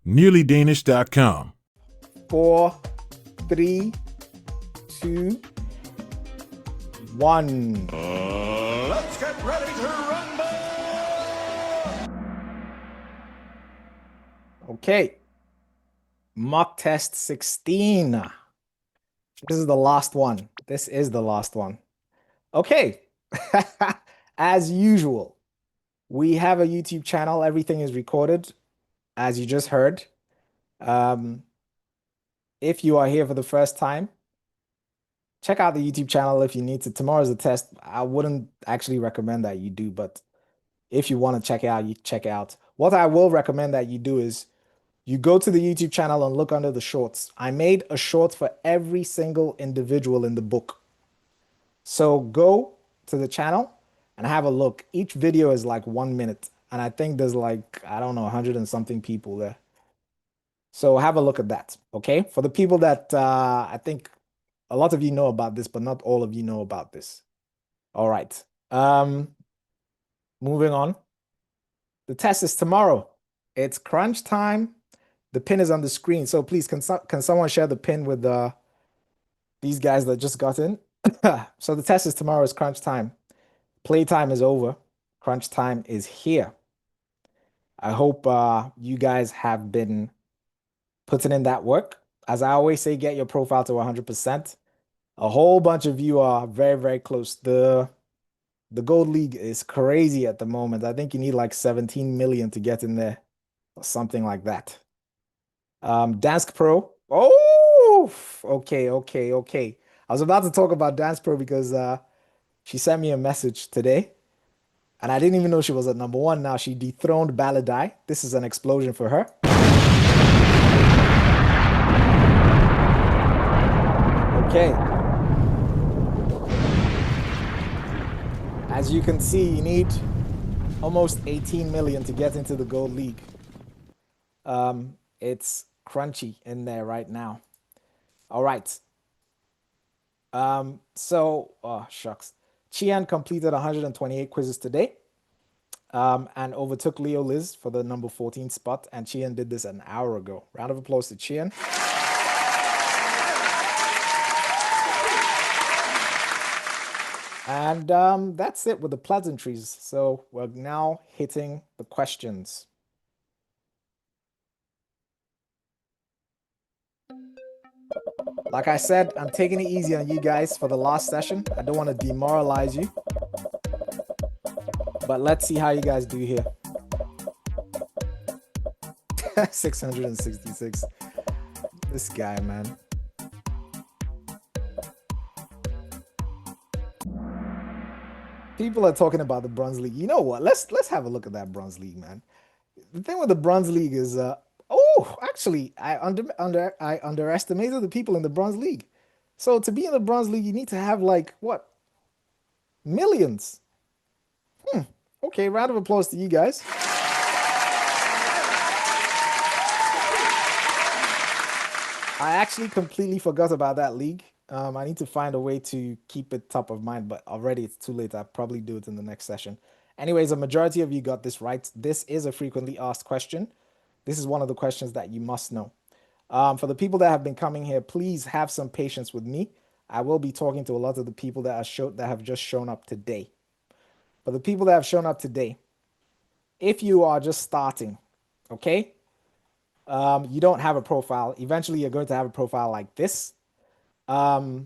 nearlydanish.com. 4, 3, 2, 1. Let's get ready to rumble! Okay. Mock test 16. This is the last one. This is the last one. Okay. As usual, we have a YouTube channel. Everything is recorded, as you just heard. If you are here for the first time, check out the YouTube channel if you need to. Tomorrow's a test. I wouldn't actually recommend that you do, but if you want to check it out, you check it out. What I will recommend that you do is you go to the YouTube channel and look under the shorts. I made a short for every single individual in the book. So go to the channel and have a look. Each video is like 1 minute. And I think there's like, I don't know, 100 and something people there. So have a look at that, okay? For the people that I think a lot of you know about this, but not all of you know about this. All right. Moving on. The test is tomorrow. It's crunch time. The pin is on the screen. So please, can someone share the pin with these guys that just got in? So the test is tomorrow. It's crunch time. Playtime is over. Crunch time is here. I hope you guys have been putting in that work. As I always say, get your profile to 100%. A whole bunch of you are very, very close. The Gold League is crazy at the moment. I think you need like 17 million to get in there or something like that. Dansk Pro. Oh, okay. I was about to talk about Dance Pro because she sent me a message today and I didn't even know she was at #1. Now she dethroned Baladai. This is an explosion for her. Okay. As you can see, you need almost 18 million to get into the Gold League. It's crunchy in there right now. All right. Oh shucks. Chian completed 128 quizzes today and overtook Leo Liz for the number 14 spot. And Chian did this an hour ago. Round of applause to Chian. And that's it with the pleasantries. So we're now hitting the questions. Like I said, I'm taking it easy on you guys for the last session. I don't want to demoralize you. But let's see how you guys do here. 666. This guy, man. People are talking about the Bronze League. You know what? Let's have a look at that Bronze League, man. The thing with the Bronze League is actually, I underestimated the people in the Bronze League. So to be in the Bronze League, you need to have like what? Millions. Okay, round of applause to you guys. I actually completely forgot about that league. I need to find a way to keep it top of mind, but already it's too late. I'll probably do it in the next session. Anyways, a majority of you got this right. This is a frequently asked question. This is one of the questions that you must know. For the people that have been coming here, please have some patience with me. I will be talking to a lot of the people that have just shown up today. For the people that have shown up today, if you are just starting, okay, you don't have a profile. Eventually, you're going to have a profile like this. Go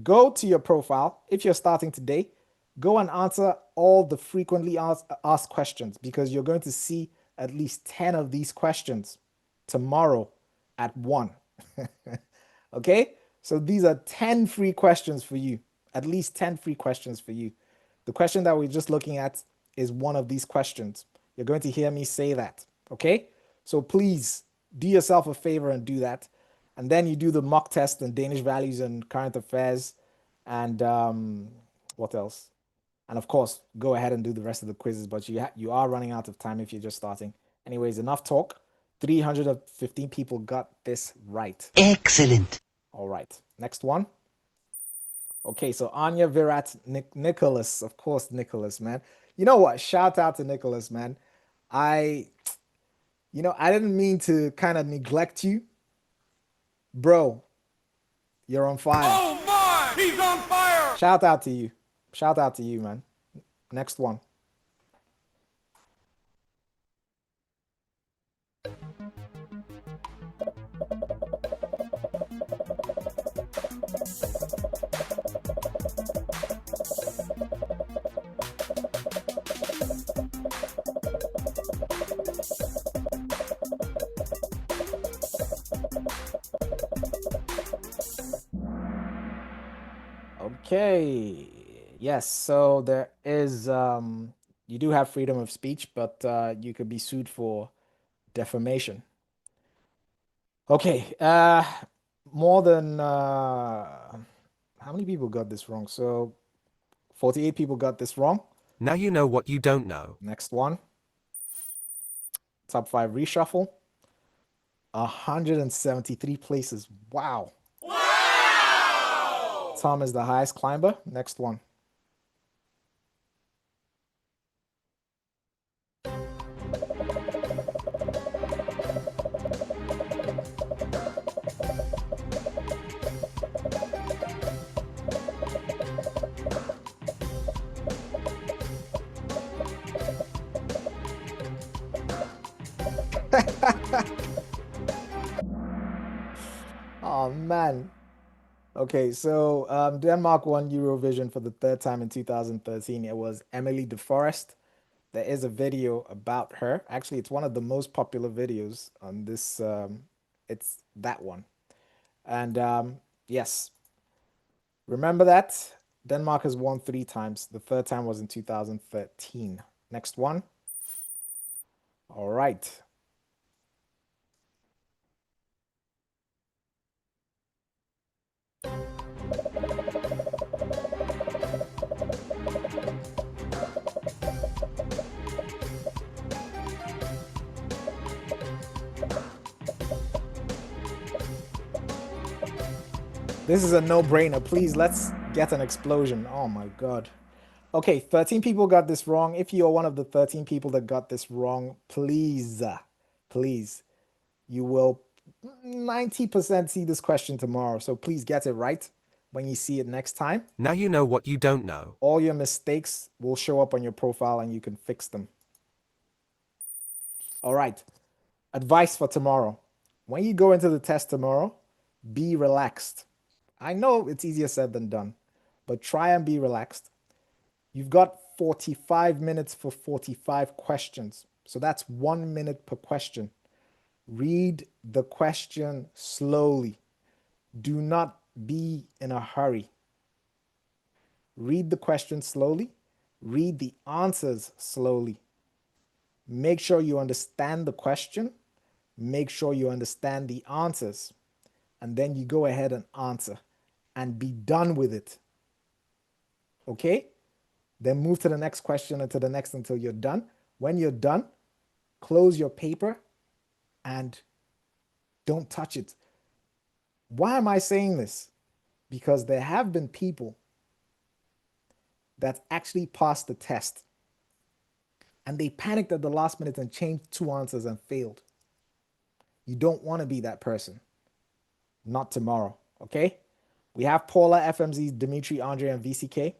to your profile. If you're starting today, go and answer all the frequently asked questions because you're going to see at least 10 of these questions tomorrow at 1. Okay? So these are 10 free questions for you. At least 10 free questions for you. The question that we're just looking at is one of these questions. You're going to hear me say that. Okay? So please do yourself a favor and do that. And then you do the mock test and Danish values and current affairs and what else? And of course, go ahead and do the rest of the quizzes, but you are running out of time if you're just starting. Anyways, enough talk. 315 people got this right. Excellent. All right, next one. Okay, so Anya Virat Nicholas, of course, Nicholas, man. You know what? Shout out to Nicholas, man. I didn't mean to kind of neglect you. Bro, you're on fire. Oh my! He's on fire! Shout out to you. Shout out to you, man. Next one. Okay. Yes, so there is you do have freedom of speech, but you could be sued for defamation. Okay. More than how many people got this wrong? So 48 people got this wrong. Now you know what you don't know. Next one. Top 5 reshuffle. 173 places. Wow. Tom is the highest climber. Next one. Oh man. Okay, so Denmark won Eurovision for the third time in 2013. It was Emily de Forest. There is a video about her. Actually, it's one of the most popular videos on this. It's that one. And yes, remember that Denmark has won 3 times. The third time was in 2013. Next one. All right. This is a no-brainer. Please, let's get an explosion. Oh my God. Okay, 13 people got this wrong. If you're one of the 13 people that got this wrong, please, please, you will 90% see this question tomorrow. So please get it right when you see it next time. Now you know what you don't know. All your mistakes will show up on your profile and you can fix them. All right. Advice for tomorrow. When you go into the test tomorrow, be relaxed. I know it's easier said than done, but try and be relaxed. You've got 45 minutes for 45 questions. So that's 1 minute per question. Read the question slowly. Do not be in a hurry. Read the question slowly. Read the answers slowly. Make sure you understand the question. Make sure you understand the answers. And then you go ahead and answer and be done with it. Okay? Then move to the next question and to the next until you're done. When you're done, close your paper and don't touch it. Why am I saying this? Because there have been people that actually passed the test and they panicked at the last minute and changed 2 answers and failed. You don't want to be that person. Not tomorrow, okay? We have Paula, FMZ, Dimitri, Andre, and VCK.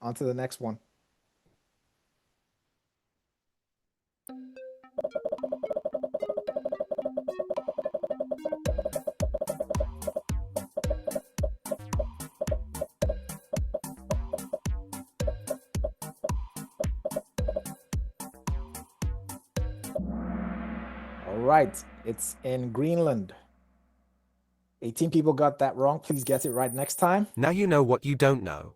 On to the next one. All right, it's in Greenland. 18 people got that wrong. Please get it right next time. Now you know what you don't know.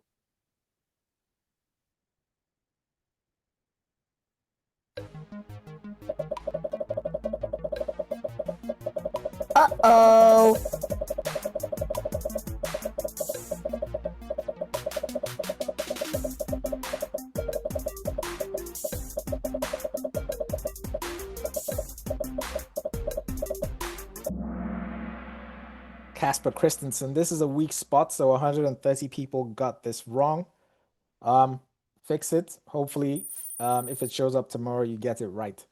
Uh-oh. Casper Christensen. This is a weak spot, so 130 people got this wrong. Fix it. Hopefully, if it shows up tomorrow, you get it right.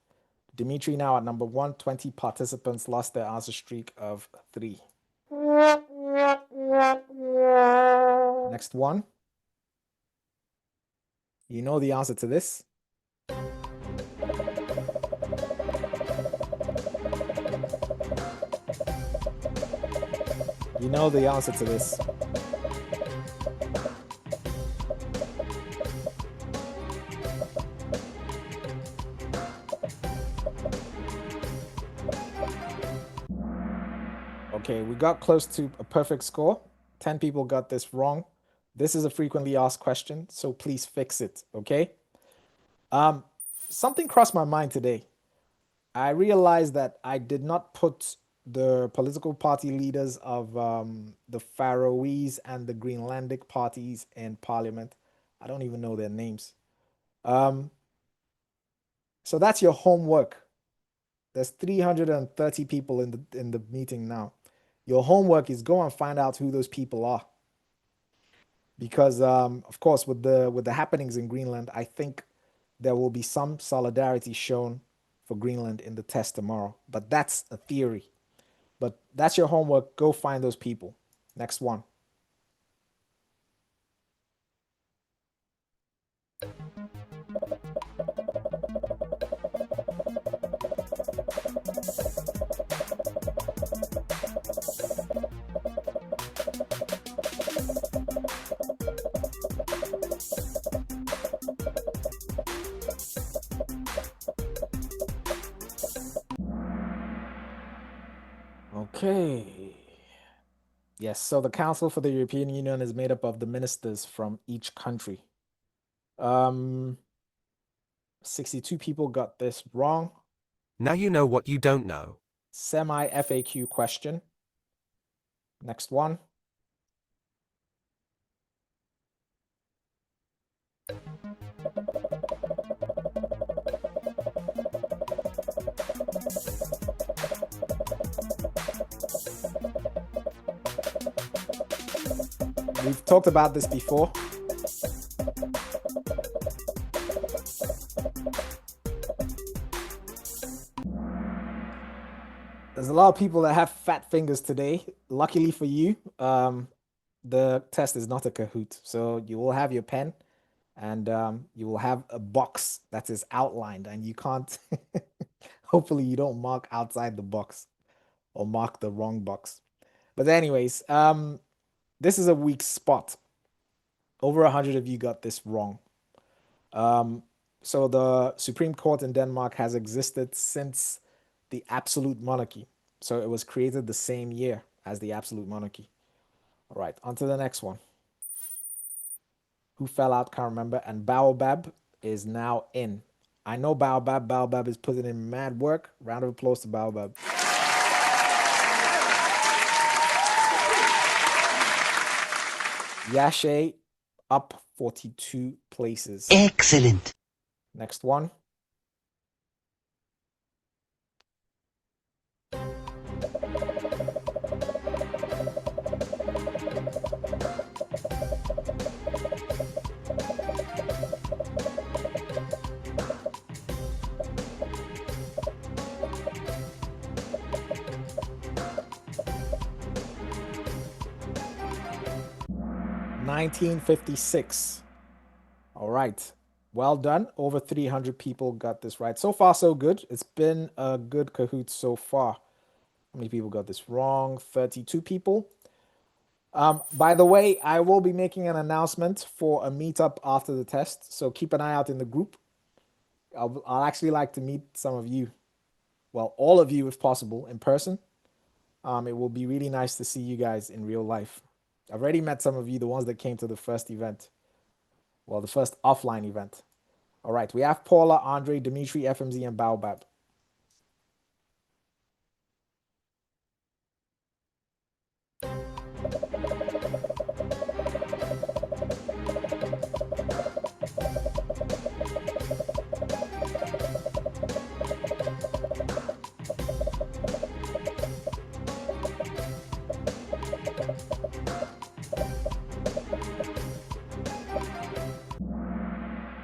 Dimitri now at number 1. 20 participants lost their answer streak of 3. Next one. You know the answer to this. You know the answer to this. Okay, we got close to a perfect score. 10 people got this wrong. This is a frequently asked question, so please fix it, okay? Something crossed my mind today. I realized that I did not put the political party leaders of the Faroese and the Greenlandic parties in parliament. I don't even know their names. So that's your homework. There's 330 people in the meeting now. Your homework is go and find out who those people are. Because of course, with the happenings in Greenland, I think there will be some solidarity shown for Greenland in the test tomorrow. But that's a theory. But that's your homework. Go find those people. Next one. Okay. Yes, so the Council for the European Union is made up of the ministers from each country. 62 people got this wrong. Now you know what you don't know. Semi FAQ question. Next one. We've talked about this before. There's a lot of people that have fat fingers today. Luckily for you, the test is not a Kahoot. So you will have your pen and you will have a box that is outlined, and you can't, hopefully you don't mark outside the box or mark the wrong box. But anyways, this is a weak spot. Over 100 of you got this wrong. So the Supreme Court in Denmark has existed since the absolute monarchy. So it was created the same year as the absolute monarchy. All right, on to the next one. Who fell out, can't remember. And Baobab is now in. I know Baobab. Baobab is putting in mad work. Round of applause to Baobab. Yashe up 42 places. Excellent. Next one. (1956). All right. Well done. Over 300 people got this right. So far, so good. It's been a good Kahoot so far. How many people got this wrong? 32 people. By the way, I will be making an announcement for a meetup after the test. So keep an eye out in the group. I'll actually like to meet some of you. Well, all of you if possible in person. It will be really nice to see you guys in real life. I've already met some of you, the ones that came to the first event. Well, the first offline event. All right, we have Paula, Andre, Dimitri, FMZ, and Baobab.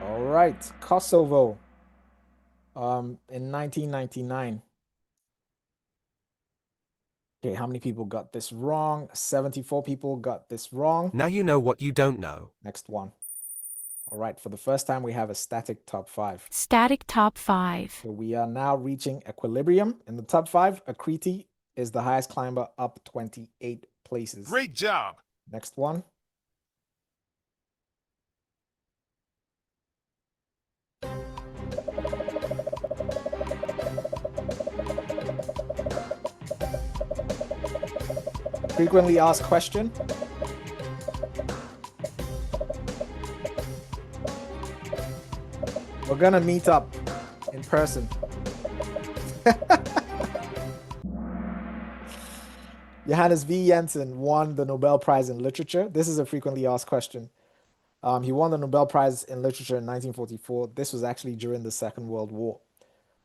All right, Kosovo. in 1999. Okay, how many people got this wrong? 74 people got this wrong. Now you know what you don't know. Next one. All right, for the first time, we have a static top 5. Static top 5. So we are now reaching equilibrium. In the top 5, Akriti is the highest climber, up 28 places. Great job. Next one. Frequently asked question. We're gonna meet up in person. Johannes V. Jensen won the Nobel Prize in Literature. This is a frequently asked question. He won the Nobel Prize in Literature in 1944. This was actually during the Second World War.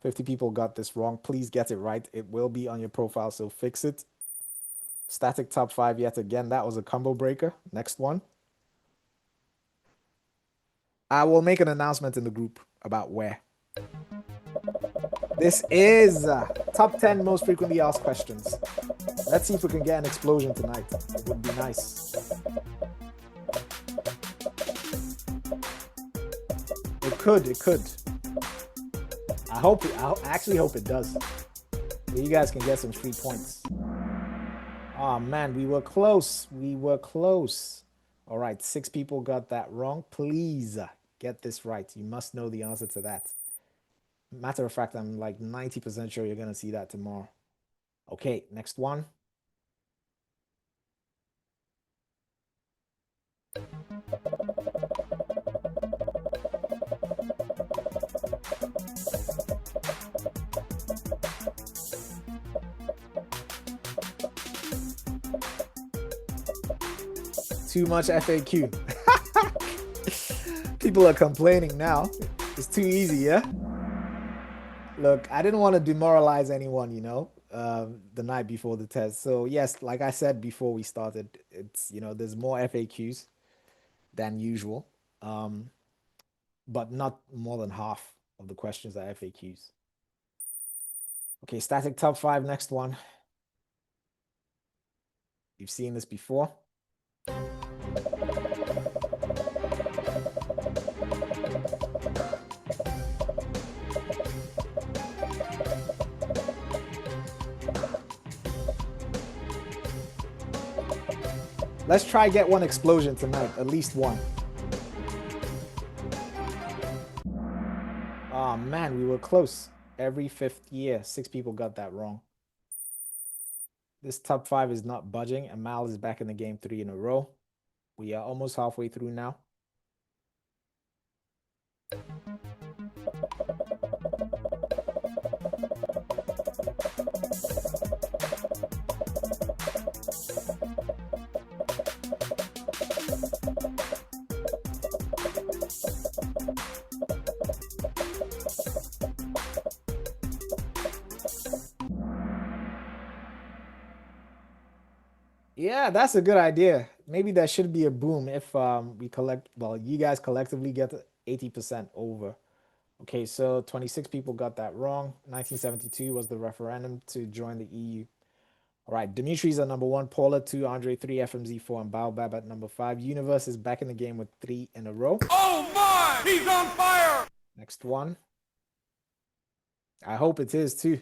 50 people got this wrong. Please get it right. It will be on your profile, so fix it. Static top 5 yet again. That was a combo breaker. Next one. I will make an announcement in the group about where. This is top 10 most frequently asked questions. Let's see if we can get an explosion tonight. It would be nice. It could. I actually hope it does. So you guys can get some free points. Oh man, we were close. All right, 6 people got that wrong. Please get this right. You must know the answer to that. Matter of fact, I'm like 90% sure you're gonna see that tomorrow. Okay, next one. Too much FAQ. People are complaining now. It's too easy, yeah? Look, I didn't want to demoralize anyone, the night before the test. So yes, like I said before we started, it's, there's more FAQs than usual. But not more than half of the questions are FAQs. Okay, static top 5, next one. You've seen this before. Let's try get one explosion tonight, at least one. Oh man, we were close. Every 5th year, 6 people got that wrong. This top 5 is not budging. Amal is back in the game 3 in a row. We are almost halfway through now. Yeah, that's a good idea. Maybe that should be a boom if you guys collectively get 80% over. Okay, so 26 people got that wrong. 1972 was the referendum to join the EU. All right, Dimitri's at number 1, Paula 2, Andre 3, FMZ 4, and Baobab at number 5. Universe is back in the game with 3 in a row. Oh my! He's on fire! Next one. I hope it is too.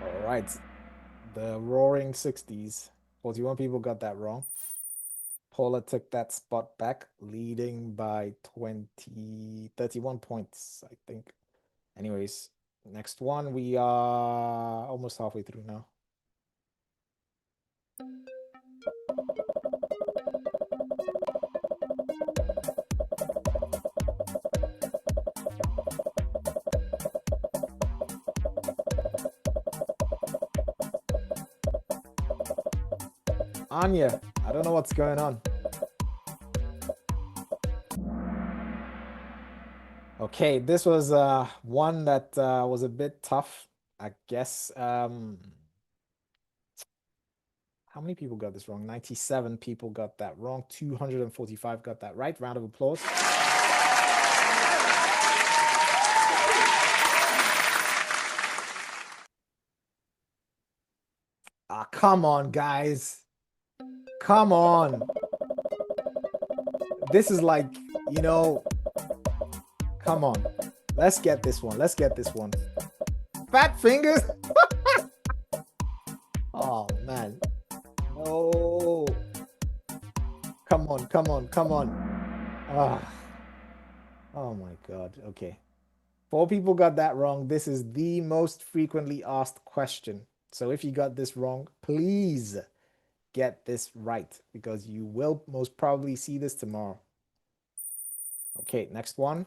All right, the roaring 60s. 41 people got that wrong. Paula took that spot back, leading by 31 points, I think. Anyways, next one. We are almost halfway through now. Anya, I don't know what's going on. Okay, this was one that was a bit tough, I guess. How many people got this wrong? 97 people got that wrong. 245 got that right. Round of applause. Ah, come on, guys. Come on. This is like, you know, come on. Let's get this one. Let's get this one. Fat fingers. Oh, man. No. Come on, come on, come on. Ah. Oh my God. Okay. 4 people got that wrong. This is the most frequently asked question. So if you got this wrong, please get this right because you will most probably see this tomorrow. Okay, next one.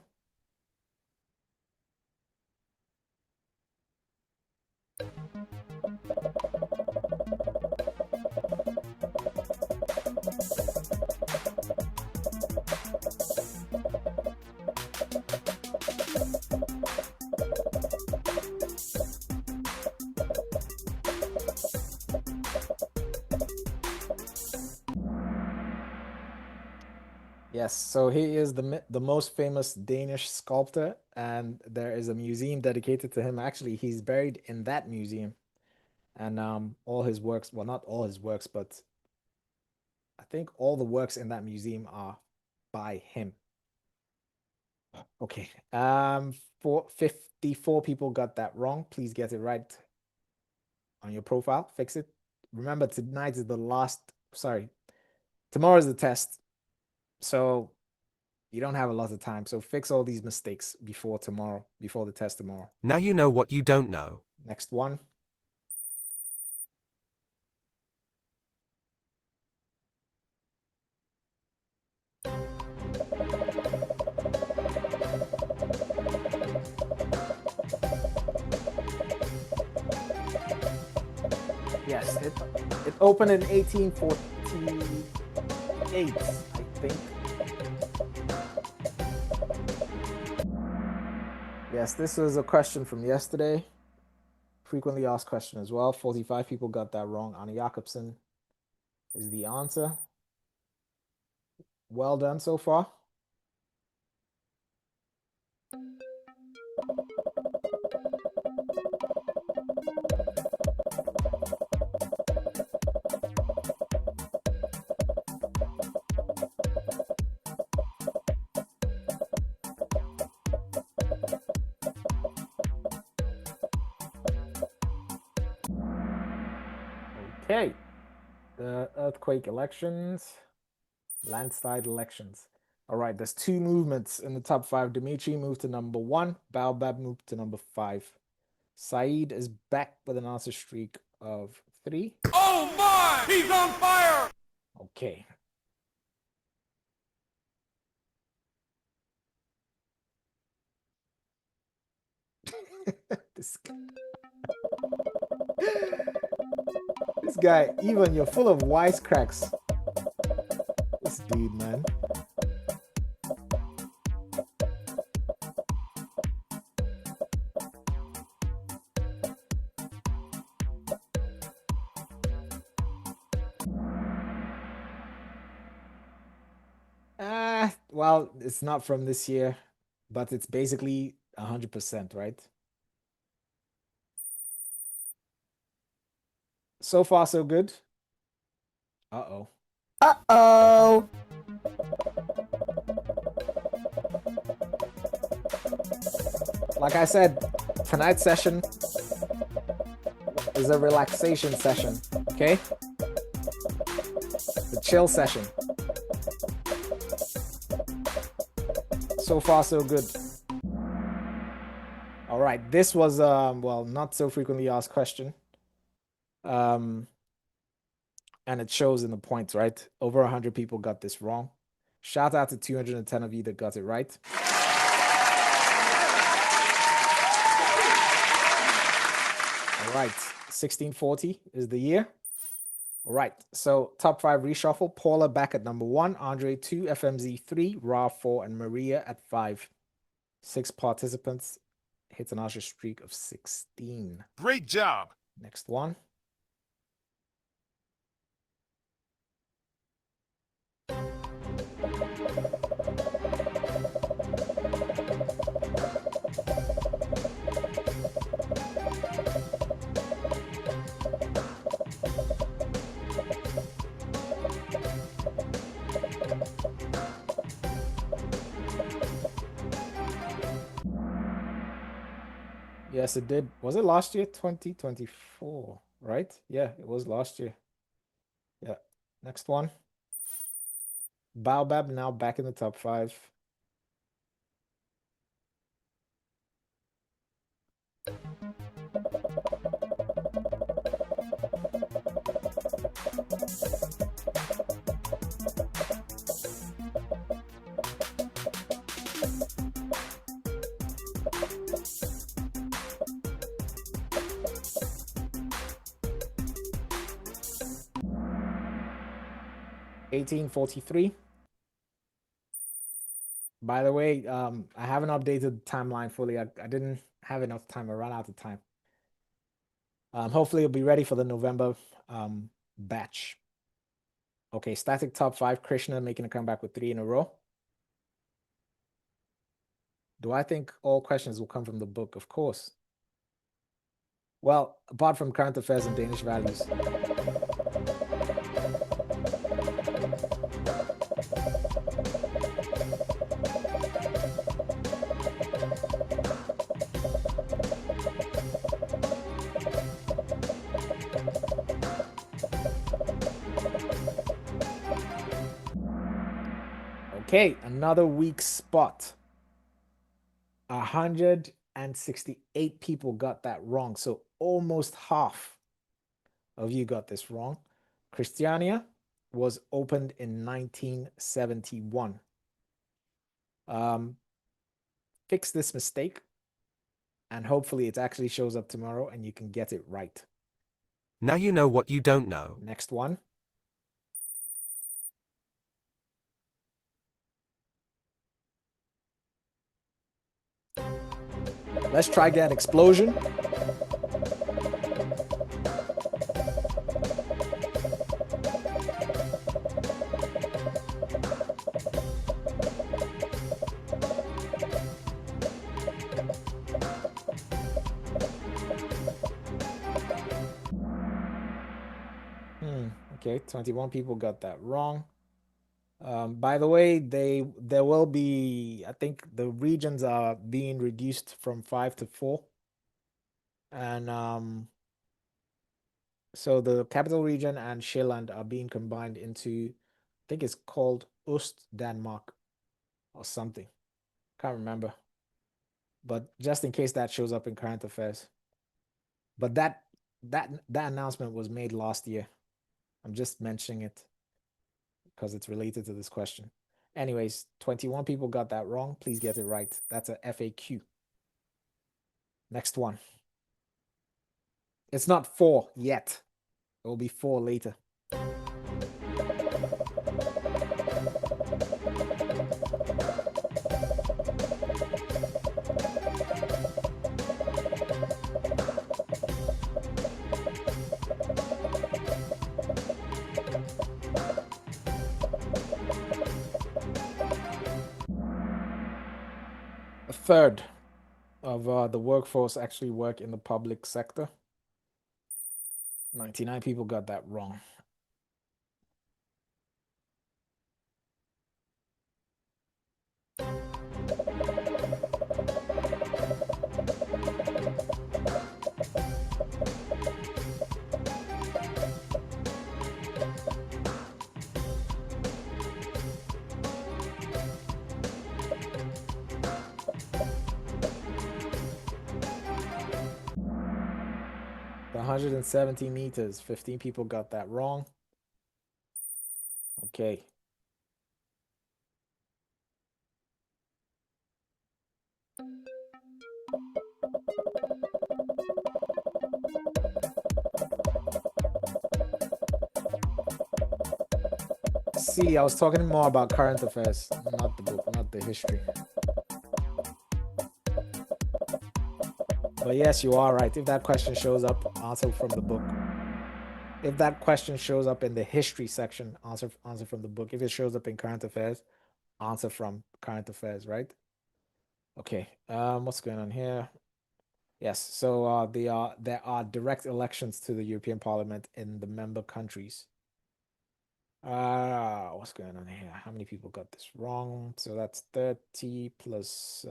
Yes, so he is the most famous Danish sculptor, and there is a museum dedicated to him. Actually, he's buried in that museum, and all his works, well, not all his works, but I think all the works in that museum are by him. Okay, 54 people got that wrong. Please get it right on your profile. Fix it. Remember, tonight is the last. Sorry, tomorrow is the test, so you don't have a lot of time. So fix all these mistakes before tomorrow, before the test tomorrow. Now you know what you don't know. Next one. Yes, it opened in 1848, I think. Yes, this was a question from yesterday. Frequently asked question as well. 45 people got that wrong. Anna Jacobsen is the answer. Well done so far. Okay. The earthquake elections, landslide elections. All right, there's 2 movements in the top 5. Dimitri moved to number 1. Baobab moved to number 5. Saeed is back with an answer streak of 3. Oh my! He's on fire! Okay. This guy, even you're full of wisecracks. This dude, man. Well, it's not from this year, but it's basically 100%, right? So far, so good. Uh-oh. Uh-oh. Like I said, tonight's session is a relaxation session, okay? The chill session. So far, so good. All right, this was, well, not so frequently asked question. And it shows in the points, right? Over 100 people got this wrong. Shout out to 210 of you that got it right. All right, 1640 is the year. All right, so top 5 reshuffle. Paula back at number 1, Andre 2, FMZ 3, Ra 4, and Maria at 5. 6 participants. Hits an Usher streak of 16. Great job. Next one. Yes, it did. Was it last year? 2024, right? Yeah, it was last year. Yeah. Next one. Baobab now back in the top 5. $18.43. By the way, I haven't updated the timeline fully. I didn't have enough time. I ran out of time. Hopefully it'll be ready for the November batch. Okay, static top 5. Krishna making a comeback with 3 in a row. Do I think all questions will come from the book? Of course. Well, apart from current affairs and Danish values. Okay, another weak spot. 168 people got that wrong. So almost half of you got this wrong. Christiania was opened in 1971. Fix this mistake, and hopefully it actually shows up tomorrow and you can get it right. Now you know what you don't know. Next one. Let's try get explosion. Okay, 21 people got that wrong. By the way, there will be, I think the regions are being reduced from 5 to 4. And so the capital region and Sjælland are being combined into, I think it's called Oost Denmark or something. Can't remember. But just in case that shows up in current affairs. But that announcement was made last year. I'm just mentioning it because it's related to this question. Anyways, 21 people got that wrong. Please get it right. That's a FAQ. Next one. It's not 4 yet. It will be 4 later. A third of the workforce actually work in the public sector. 99 people got that wrong. The 170 meters, 15 people got that wrong. Okay. See, I was talking more about current affairs, not the book, not the history. But yes, you are right. If that question shows up, answer from the book. If that question shows up in the history section, answer from the book. If it shows up in current affairs, answer from current affairs, right? Okay. What's going on here? Yes. So there are direct elections to the European Parliament in the member countries. What's going on here? How many people got this wrong? So that's 30 plus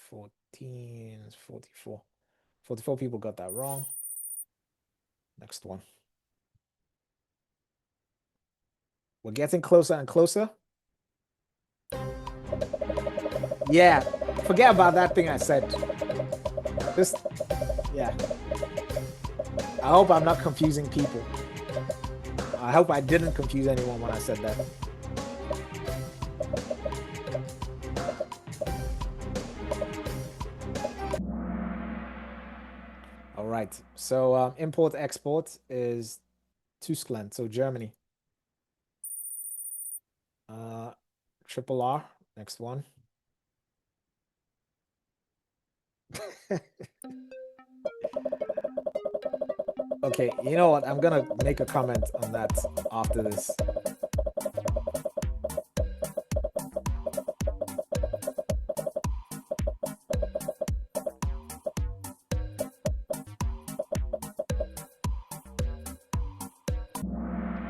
14 is 44. 44 people got that wrong. Next one. We're getting closer and closer. Yeah, forget about that thing I said. Just, yeah. I hope I'm not confusing people. I hope I didn't confuse anyone when I said that. All right. So import export is Tyskland, so Germany. Triple R. Next one. Okay, you know what? I'm gonna make a comment on that after this.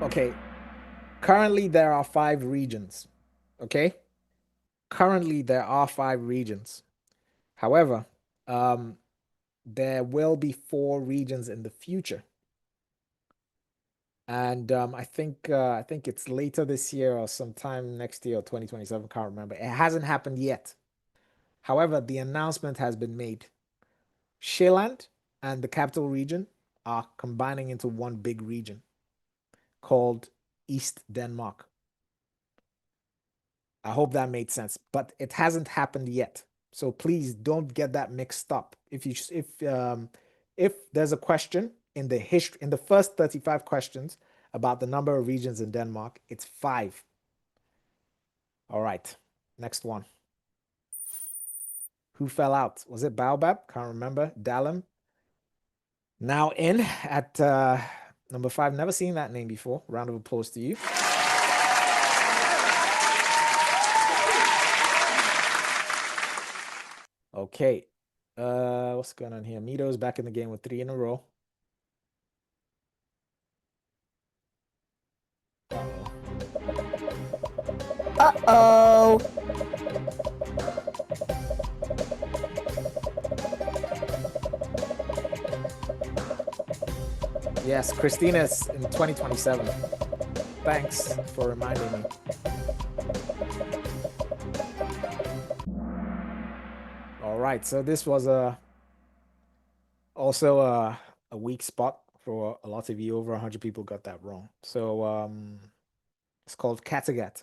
Okay, currently there are 5 regions. Okay, currently there are 5 regions. However, there will be 4 regions in the future. And I think it's later this year or sometime next year or 2027. Can't remember. It hasn't happened yet. However, the announcement has been made. Zeeland and the capital region are combining into one big region called East Denmark. I hope that made sense, but it hasn't happened yet. So please don't get that mixed up. If there's a question in the history, in the first 35 questions about the number of regions in Denmark, it's 5. All right, next one. Who fell out? Was it Baobab? Can't remember. Dahlem. Now in at number 5. Never seen that name before. Round of applause to you. Okay. What's going on here? Mito's back in the game with 3 in a row. Uh-oh. Yes, Christina's in 2027. Thanks for reminding me. All right, so this was also a weak spot for a lot of you. Over 100 people got that wrong. So it's called Kattegat.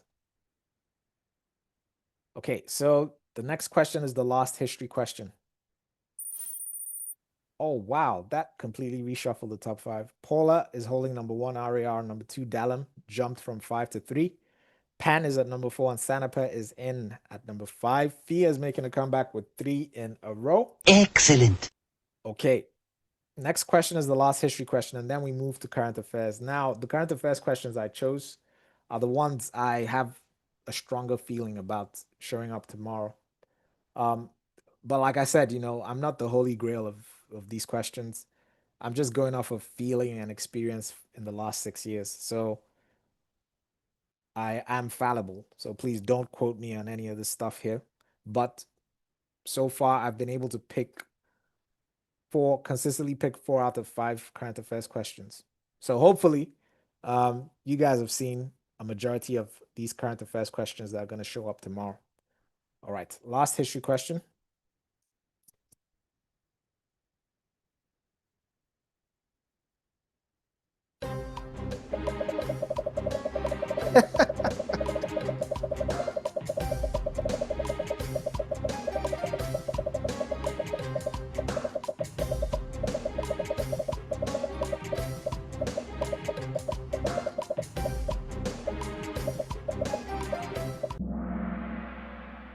Okay, so the next question is the last history question. Oh, wow, that completely reshuffled the top 5. Paula is holding number 1, RAR. Number 2, Dahlem jumped from 5 to 3. Pan is at number 4, and Sanapa is in at number 5. Fia is making a comeback with 3 in a row. Excellent. Okay, next question is the last history question, and then we move to current affairs. Now, the current affairs questions I chose are the ones I have a stronger feeling about showing up tomorrow. But like I said, I'm not the holy grail of these questions. I'm just going off of feeling and experience in the last 6 years. So I am fallible. So please don't quote me on any of this stuff here. But so far, I've been able to consistently pick 4 out of 5 current affairs questions. So hopefully, you guys have seen a majority of these current affairs questions that are going to show up tomorrow. All right, last history question.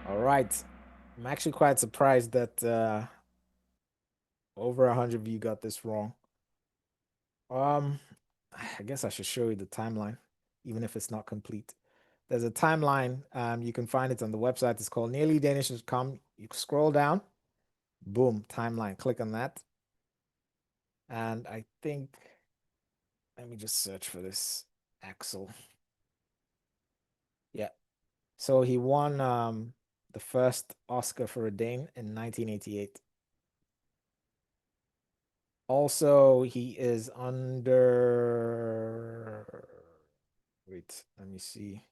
All right, I'm actually quite surprised that Over 100 of you got this wrong. I guess I should show you the timeline, even if it's not complete. There's a timeline. You can find it on the website. It's called nearlydanish.com. You scroll down, boom, timeline. Click on that. And I think, let me just search for this Axel. Yeah. So he won the first Oscar for a Dane in 1988. Also, he is under, wait, let me see.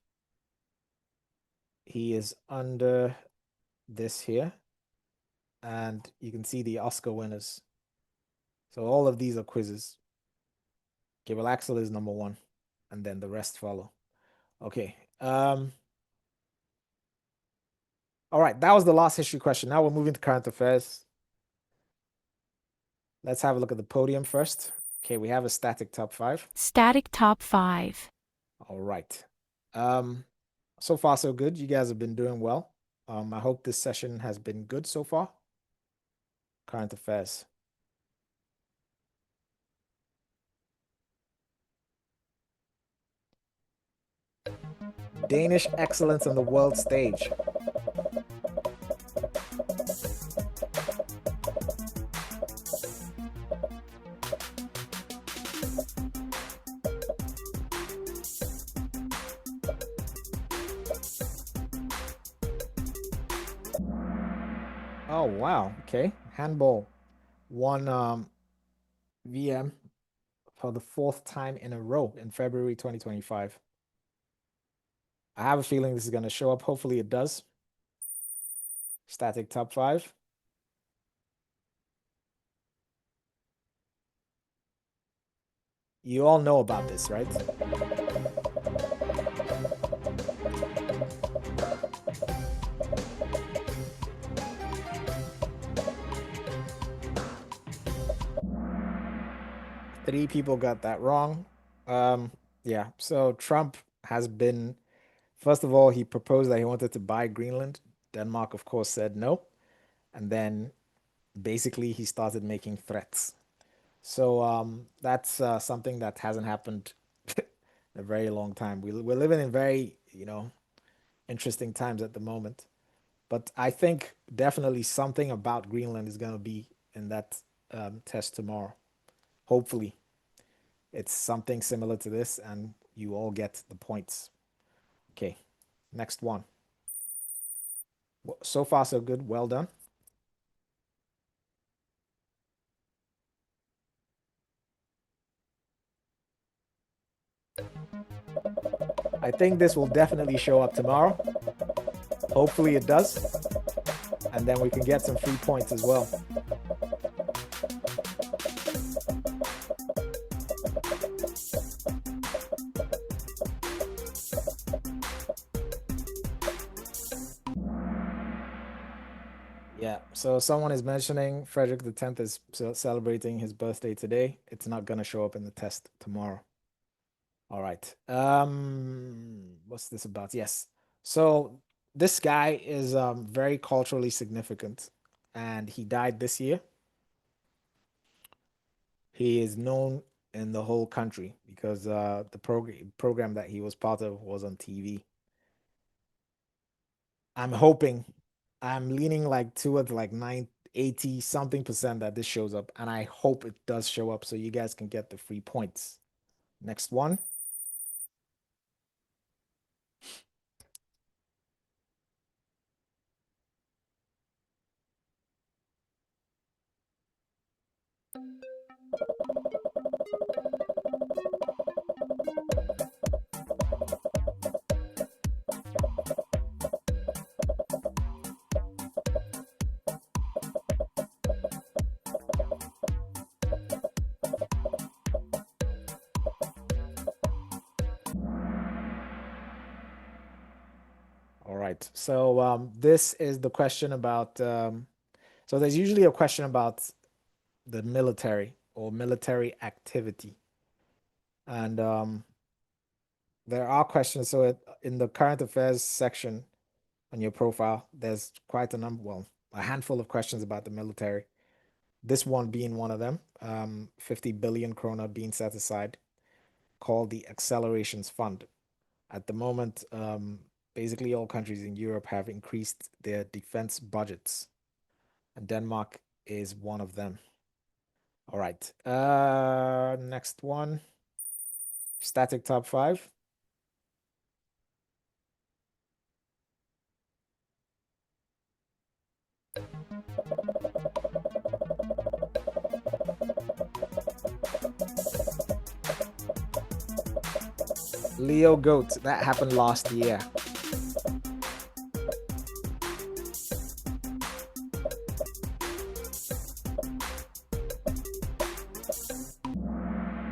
He is under this here. And you can see the Oscar winners. So all of these are quizzes. Okay, well, Axel is number one, and then the rest follow. Okay. All right, that was the last history question. Now we're moving to current affairs. Let's have a look at the podium first. Okay, we have a static top five. Static top 5. All right. So far so good. You guys have been doing well. I hope this session has been good so far. Current affairs. Danish excellence on the world stage. Oh, wow. Okay. Handball won VM for the 4th time in a row in February 2025. I have a feeling this is going to show up. Hopefully it does. Static top 5. You all know about this, right? Three people got that wrong. Yeah, so Trump has been, first of all, he proposed that he wanted to buy Greenland. Denmark, of course, said no. And then basically he started making threats. So that's something that hasn't happened in a very long time. We're living in very, interesting times at the moment. But I think definitely something about Greenland is going to be in that test tomorrow. Hopefully, it's something similar to this, and you all get the points. Okay, next one. So far, so good. Well done. I think this will definitely show up tomorrow. Hopefully it does. And then we can get some free points as well. Yeah, so someone is mentioning Frederick the 10th is celebrating his birthday today. It's not going to show up in the test tomorrow. All right. What's this about? Yes. So this guy is very culturally significant, and he died this year. He is known in the whole country because the program that he was part of was on TV. I'm leaning like towards like 80 something percent that this shows up, and I hope it does show up so you guys can get the free points. Next one. All right. So this is the question about. So there's usually a question about the military or military activity, and there are questions. So in the current affairs section on your profile, there's quite a number. Well, a handful of questions about the military. This one being one of them, 50 billion krona being set aside, called the Accelerations Fund. At the moment, basically all countries in Europe have increased their defense budgets, and Denmark is one of them. All right. Next one. Static top 5. Leo Goat. That happened last year.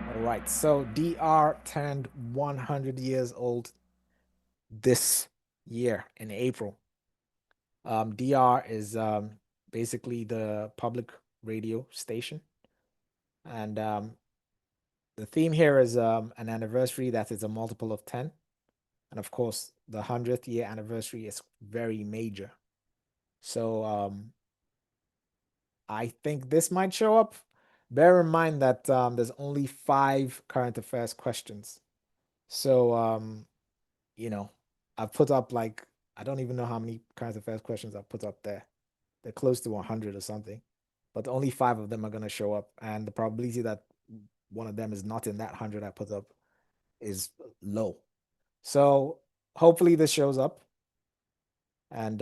All right. So DR turned 100 years old this year in April. DR is basically the public radio station. And the theme here is an anniversary that is a multiple of 10. And of course, the 100th year anniversary is very major. So I think this might show up. Bear in mind that there's only 5 current affairs questions. So, you know, I've put up like, I don't even know how many current affairs questions I've put up there. They're close to 100 or something. But only 5 of them are going to show up. And the probability that one of them is not in that 100 I put up is low. So hopefully this shows up. And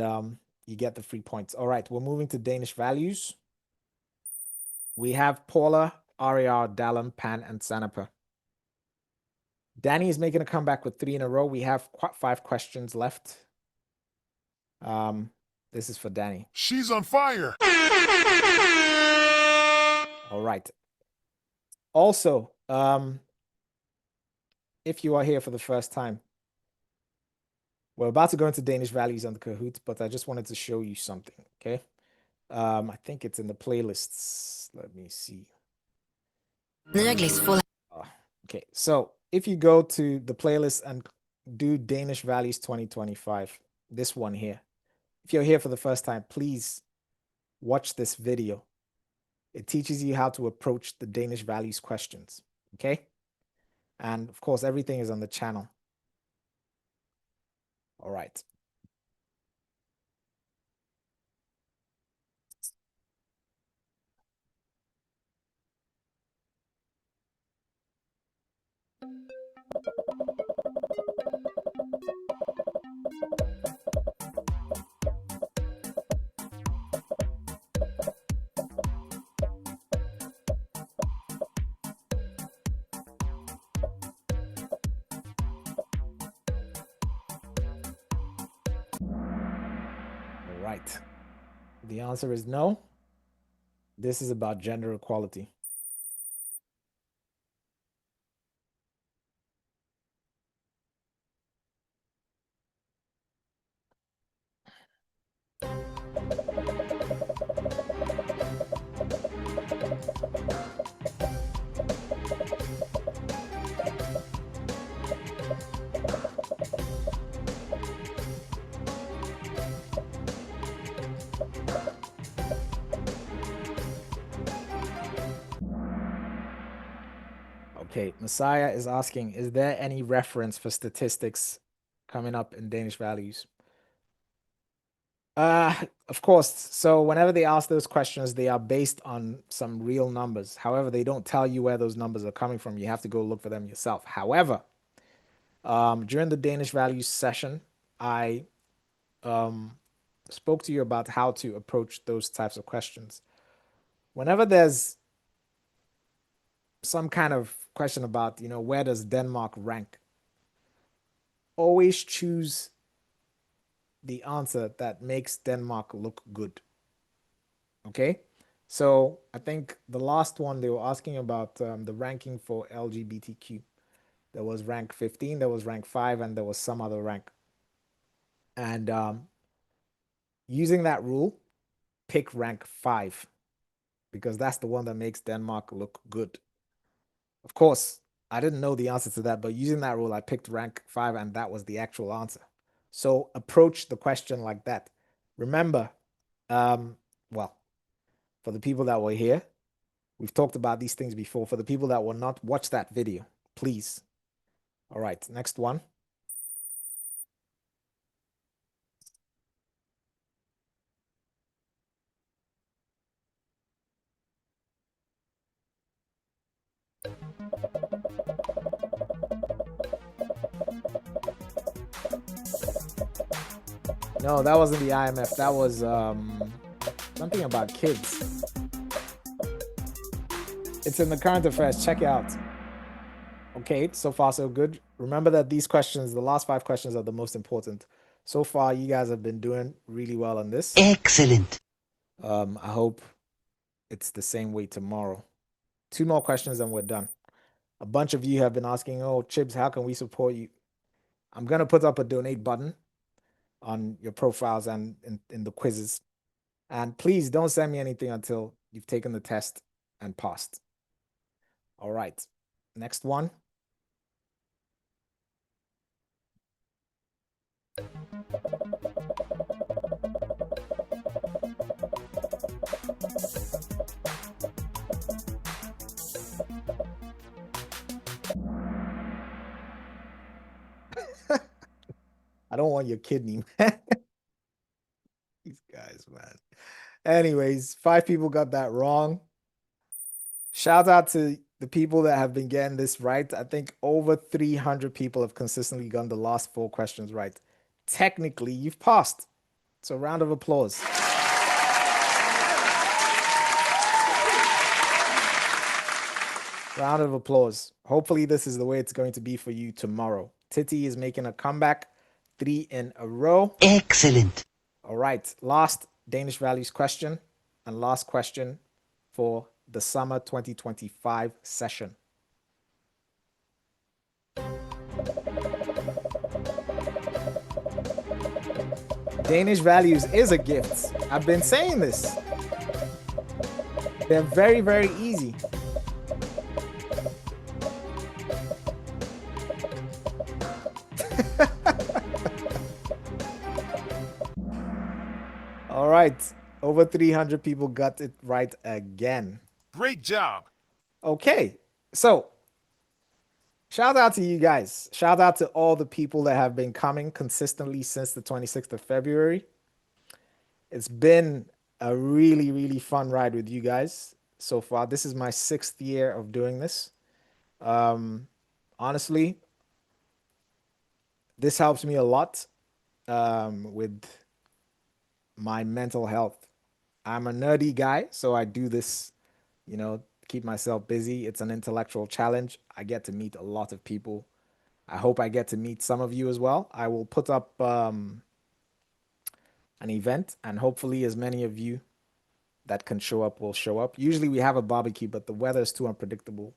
you get the free points. All right, we're moving to Danish values. We have Paula, Ariar, Dalem, Pan, and Sanapa. Danny is making a comeback with 3 in a row. We have 5 questions left. This is for Danny. She's on fire. All right. Also, if you are here for the first time, we're about to go into Danish values on the Kahoot, but I just wanted to show you something, okay? I think it's in the playlists. Let me see. Okay, so if you go to the playlist and do Danish values 2025, this one here. If you're here for the first time, please watch this video. It teaches you how to approach the Danish values questions, okay? And of course, everything is on the channel. All right. All right. The answer is no. This is about gender equality. Okay, Messiah is asking, is there any reference for statistics coming up in Danish values? Of course. So whenever they ask those questions, they are based on some real numbers. However, they don't tell you where those numbers are coming from. You have to go look for them yourself. However, during the Danish values session, I spoke to you about how to approach those types of questions. Whenever there's some kind of question about, where does Denmark rank, always choose the answer that makes Denmark look good. Okay? So I think the last one, they were asking about the ranking for LGBTQ. There was rank 15, there was rank 5, and there was some other rank. And using that rule, pick rank 5, because that's the one that makes Denmark look good. Of course, I didn't know the answer to that, but using that rule, I picked rank 5, and that was the actual answer. So approach the question like that. Remember, well, For the people that were here, we've talked about these things before. For the people that will not, watch that video, please. All right, next one. No, that wasn't the IMF. That was something about kids. It's in the current affairs. Check it out. Okay, so far so good. Remember that these questions, the last 5 questions, are the most important. So far, you guys have been doing really well on this. Excellent. I hope it's the same way tomorrow. 2 more questions and we're done. A bunch of you have been asking, oh, Chibs, how can we support you? I'm going to put up a donate button on your profiles and in the quizzes. And please don't send me anything until you've taken the test and passed. All right, next one. I don't want your kidney, man. These guys, man. Anyways, 5 people got that wrong. Shout out to the people that have been getting this right. I think over 300 people have consistently gotten the last 4 questions right. Technically, you've passed. So round of applause. Round of applause. Hopefully this is the way it's going to be for you tomorrow. Titi is making a comeback. 3 in a row. Excellent. All right. Last Danish values question and last question for the summer 2025 session. Danish values is a gift. I've been saying this. They're very, very easy. All right. Over 300 people got it right again. Great job. Okay. So, shout out to you guys. Shout out to all the people that have been coming consistently since the 26th of February. It's been a really, really fun ride with you guys so far. This is my 6th year of doing this. Honestly, this helps me a lot with my mental health. I'm a nerdy guy, so I do this, keep myself busy. It's an intellectual challenge. I get to meet a lot of people. I hope I get to meet some of you as well. I will put up an event, and hopefully as many of you that can show up will show up. Usually we have a barbecue, but the weather is too unpredictable.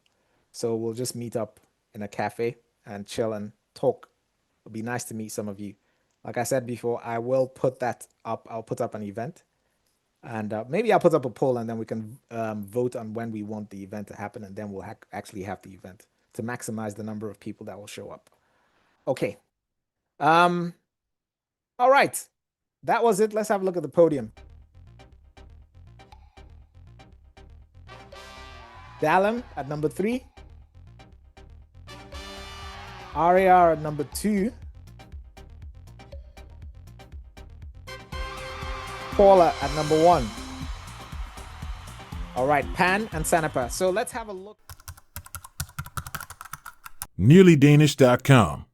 So we'll just meet up in a cafe and chill and talk. It'll be nice to meet some of you. Like I said before, I will put that up. I'll put up an event. And maybe I'll put up a poll and then we can vote on when we want the event to happen. And then we'll actually have the event to maximize the number of people that will show up. Okay. All right. That was it. Let's have a look at the podium. Dalem at number 3. RAR at number 2. Paula at number 1. All right, Pan and Sanapa. So let's have a look. NearlyDanish.com.